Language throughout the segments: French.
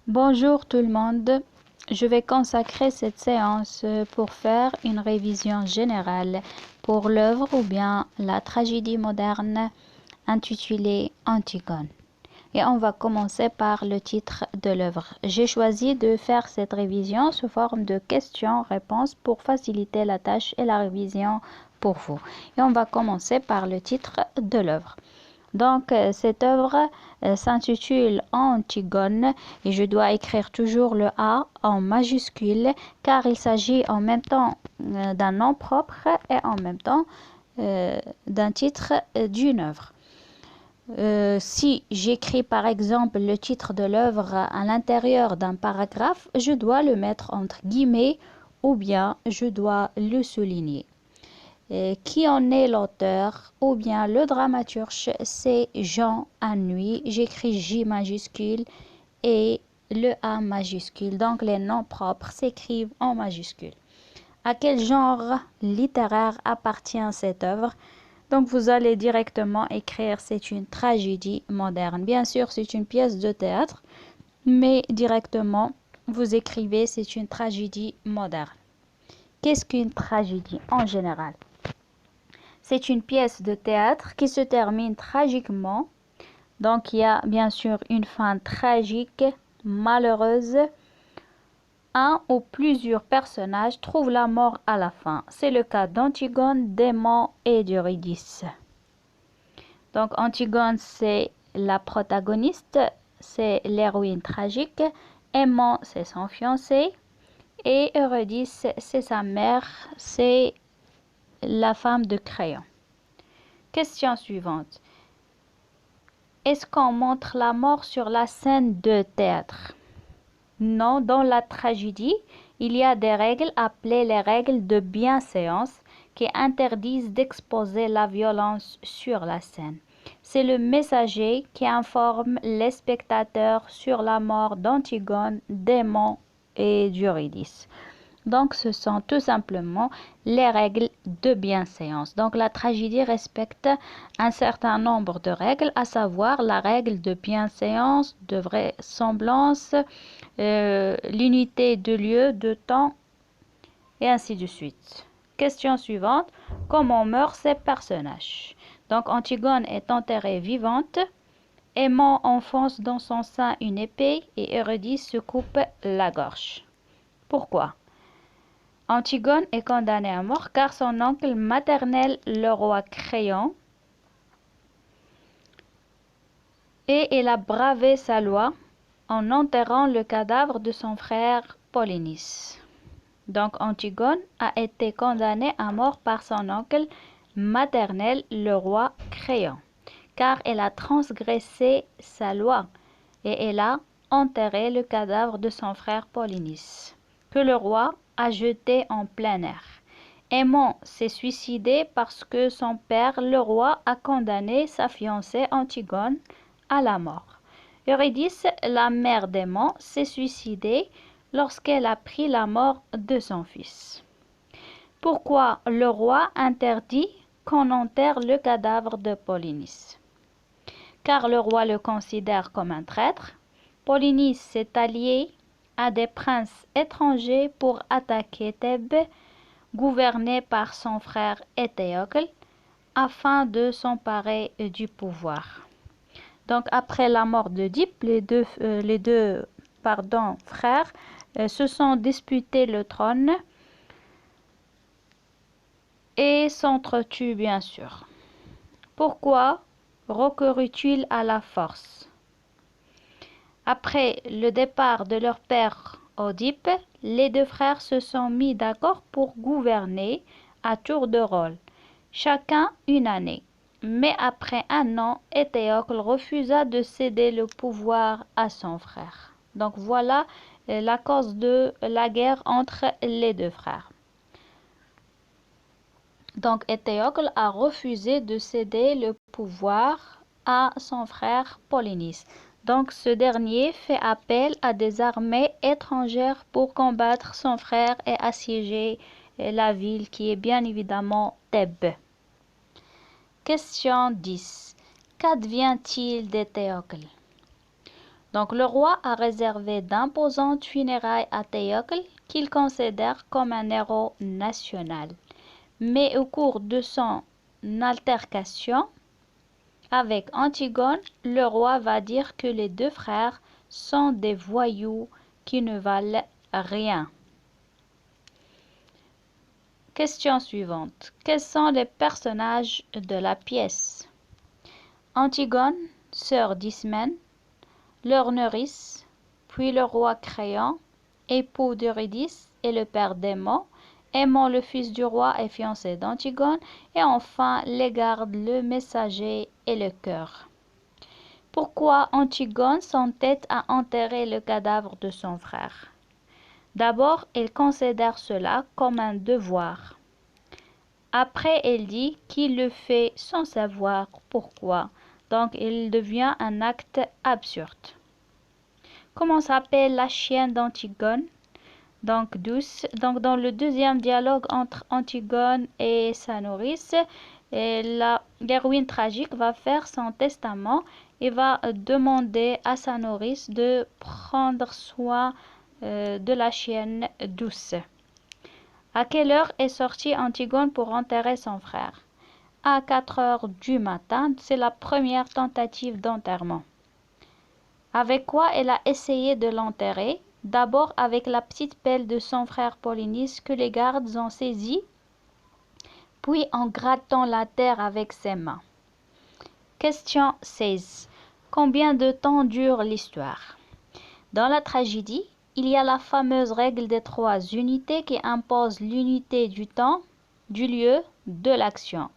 Bonjour tout le monde. Je vais consacrer cette séance pour faire une révision générale pour l'œuvre ou bien la tragédie moderne intitulée Antigone. Et on va commencer par le titre de l'œuvre. J'ai choisi de faire cette révision sous forme de questions-réponses pour faciliter la tâche et la révision pour vous. Et on va commencer par le titre de l'œuvre. Donc, cette œuvre s'intitule Antigone et je dois écrire toujours le A en majuscule car il s'agit en même temps d'un nom propre et en même temps d'un titre d'une œuvre. Si j'écris par exemple le titre de l'œuvre à l'intérieur d'un paragraphe, je dois le mettre entre guillemets ou bien je dois le souligner. Qui en est l'auteur ou bien le dramaturge, c'est Jean Anouilh. J'écris J majuscule et le A majuscule. Donc les noms propres s'écrivent en majuscule. À quel genre littéraire appartient cette œuvre? Donc vous allez directement écrire c'est une tragédie moderne. Bien sûr, c'est une pièce de théâtre, mais directement vous écrivez c'est une tragédie moderne. Qu'est-ce qu'une tragédie en général? C'est une pièce de théâtre qui se termine tragiquement. Donc, il y a bien sûr une fin tragique, malheureuse. Un ou plusieurs personnages trouvent la mort à la fin. C'est le cas d'Antigone, d'Aimant et d'Eurydice. Donc, Antigone, c'est la protagoniste, c'est l'héroïne tragique. Aimant, c'est son fiancé. Et Eurydice, c'est sa mère, c'est la femme de Créon. Question suivante. Est-ce qu'on montre la mort sur la scène de théâtre? Non, dans la tragédie, il y a des règles appelées les règles de bienséance qui interdisent d'exposer la violence sur la scène. C'est le messager qui informe les spectateurs sur la mort d'Antigone, d'Aimant et d'Eurydice. Donc, ce sont tout simplement les règles de bienséance. Donc, la tragédie respecte un certain nombre de règles, à savoir la règle de bienséance, de vraisemblance, l'unité de lieu, de temps, et ainsi de suite. Question suivante. Comment meurent ces personnages? Donc, Antigone est enterrée vivante. Aimant enfonce dans son sein une épée et Eurydice se coupe la gorge. Pourquoi? Antigone est condamnée à mort car son oncle maternel, le roi Créon, et elle a bravé sa loi en enterrant le cadavre de son frère Polynice. Donc Antigone a été condamnée à mort par son oncle maternel, le roi Créon, car elle a transgressé sa loi et elle a enterré le cadavre de son frère Polynice, que le roi a jeté en plein air. Aimant s'est suicidé parce que son père, le roi, a condamné sa fiancée Antigone à la mort. Eurydice, la mère d'Aimant, s'est suicidée lorsqu'elle a appris la mort de son fils. Pourquoi le roi interdit qu'on enterre le cadavre de Polynice? Car le roi le considère comme un traître. Polynice s'est allié à des princes étrangers pour attaquer Thèbes, gouverné par son frère Éthéocle, afin de s'emparer du pouvoir. Donc après la mort d'Œdipe, les deux frères se sont disputés le trône et s'entretuent bien sûr. Pourquoi recourut-il à la force? Après le départ de leur père Oedipe, les deux frères se sont mis d'accord pour gouverner à tour de rôle, chacun une année. Mais après un an, Éthéocle refusa de céder le pouvoir à son frère. Donc voilà la cause de la guerre entre les deux frères. Donc Éthéocle a refusé de céder le pouvoir à son frère Polynice. Donc ce dernier fait appel à des armées étrangères pour combattre son frère et assiéger la ville qui est bien évidemment Thèbes. Question 10. Qu'advient-il d'Éthéocle? Donc le roi a réservé d'imposantes funérailles à Théocle qu'il considère comme un héros national. Mais au cours de son altercation avec Antigone, le roi va dire que les deux frères sont des voyous qui ne valent rien. Question suivante. Quels sont les personnages de la pièce? Antigone, sœur d'Ismène, leur nourrice, puis le roi Créon, époux d'Eurydice et le père d'Aimon, Aimon le fils du roi et fiancé d'Antigone, et enfin les gardes, le messager et le cœur. Pourquoi Antigone s'entête à enterrer le cadavre de son frère? D'abord, elle considère cela comme un devoir. Après, elle dit qu'il le fait sans savoir pourquoi, donc il devient un acte absurde. Comment s'appelle la chienne d'Antigone? Donc Douce. Donc dans le deuxième dialogue entre Antigone et sa nourrice, l'héroïne tragique va faire son testament et va demander à sa nourrice de prendre soin de la chienne Douce. À quelle heure est sortie Antigone pour enterrer son frère? À 4 heures du matin, c'est la première tentative d'enterrement. Avec quoi elle a essayé de l'enterrer? D'abord avec la petite pelle de son frère Polynice que les gardes ont saisie, puis en grattant la terre avec ses mains. Question 16. Combien de temps dure l'histoire? Dans la tragédie, il y a la fameuse règle des 3 unités qui impose l'unité du temps, du lieu, de l'action.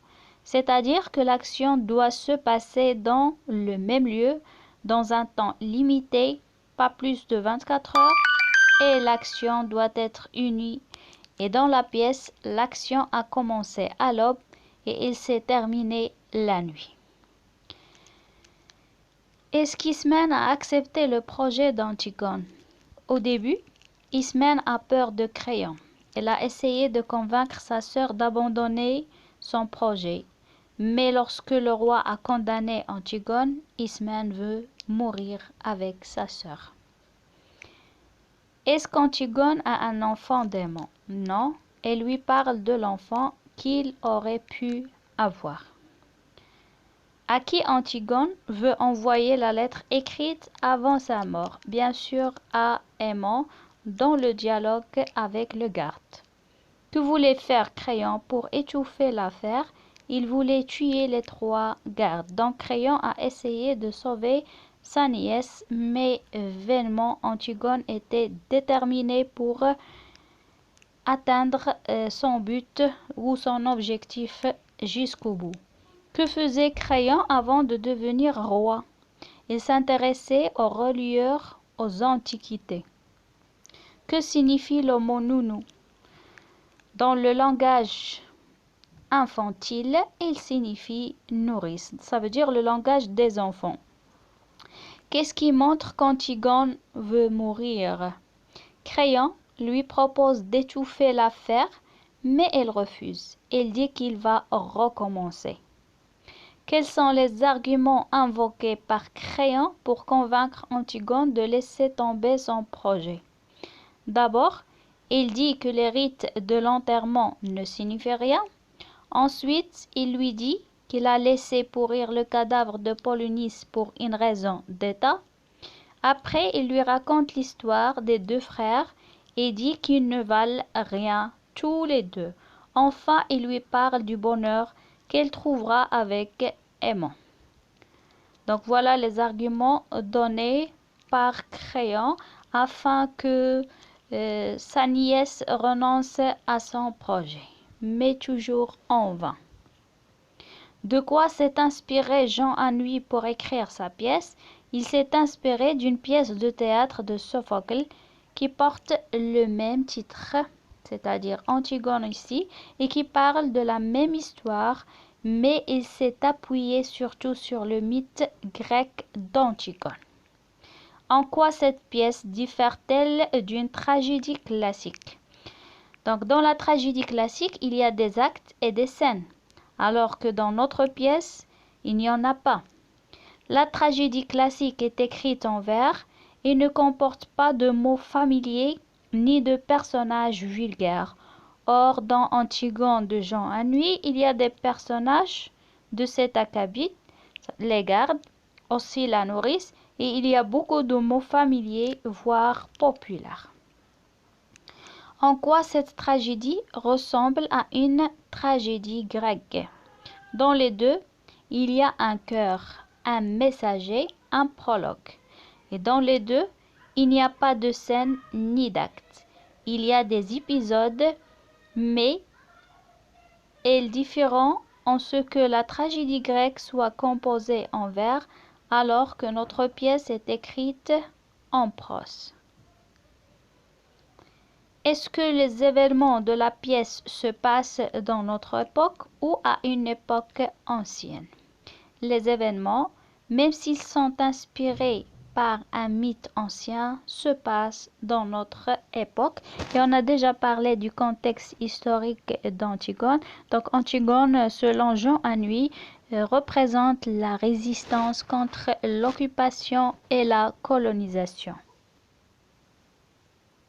C'est-à-dire que l'action doit se passer dans le même lieu, dans un temps limité, pas plus de 24 heures, et l'action doit être unie. Et dans la pièce, l'action a commencé à l'aube et il s'est terminé la nuit. Est-ce qu'Ismène a accepté le projet d'Antigone? Au début, Ismène a peur de Créon. Elle a essayé de convaincre sa sœur d'abandonner son projet. Mais lorsque le roi a condamné Antigone, Ismène veut mourir avec sa sœur. Est-ce qu'Antigone a un enfant d'Aimon? Non, elle lui parle de l'enfant qu'il aurait pu avoir. À qui Antigone veut envoyer la lettre écrite avant sa mort? Bien sûr à Aimon dans le dialogue avec le garde. Que voulait faire Créon pour étouffer l'affaire? Il voulait tuer les 3 gardes. Donc Créon a essayé de sauver sa nièce, mais vainement Antigone était déterminée pour atteindre son but ou son objectif jusqu'au bout. Que faisait Créon avant de devenir roi? Il s'intéressait aux reliures, aux antiquités. Que signifie le mot nounou? Dans le langage infantile, il signifie nourrice. Ça veut dire le langage des enfants. Qu'est-ce qui montre qu'Antigone veut mourir? Créon lui propose d'étouffer l'affaire, mais elle refuse. Elle dit qu'il va recommencer. Quels sont les arguments invoqués par Créon pour convaincre Antigone de laisser tomber son projet? D'abord, il dit que les rites de l'enterrement ne signifient rien. Ensuite, il lui dit qu'il a laissé pourrir le cadavre de Polynice pour une raison d'État. Après, il lui raconte l'histoire des 2 frères et dit qu'ils ne valent rien tous les 2. Enfin, il lui parle du bonheur qu'elle trouvera avec Aimon. Donc voilà les arguments donnés par Créon afin que sa nièce renonce à son projet, mais toujours en vain. De quoi s'est inspiré Jean Anouilh pour écrire sa pièce? Il s'est inspiré d'une pièce de théâtre de Sophocle qui porte le même titre, c'est-à-dire Antigone ici, et qui parle de la même histoire, mais il s'est appuyé surtout sur le mythe grec d'Antigone. En quoi cette pièce diffère-t-elle d'une tragédie classique? Donc, dans la tragédie classique, il y a des actes et des scènes, alors que dans notre pièce, il n'y en a pas. La tragédie classique est écrite en vers et ne comporte pas de mots familiers ni de personnages vulgaires. Or, dans Antigone de Jean Anouilh, il y a des personnages de cet acabit, les gardes, aussi la nourrice, et il y a beaucoup de mots familiers, voire populaires. En quoi cette tragédie ressemble à une tragédie grecque? Dans les deux, il y a un chœur, un messager, un prologue. Et dans les deux, il n'y a pas de scène ni d'acte. Il y a des épisodes, mais est différent en ce que la tragédie grecque soit composée en vers, alors que notre pièce est écrite en prose. Est-ce que les événements de la pièce se passent dans notre époque ou à une époque ancienne? Les événements, même s'ils sont inspirés par un mythe ancien, se passent dans notre époque. Et on a déjà parlé du contexte historique d'Antigone. Donc Antigone, selon Jean Anouilh, représente la résistance contre l'occupation et la colonisation.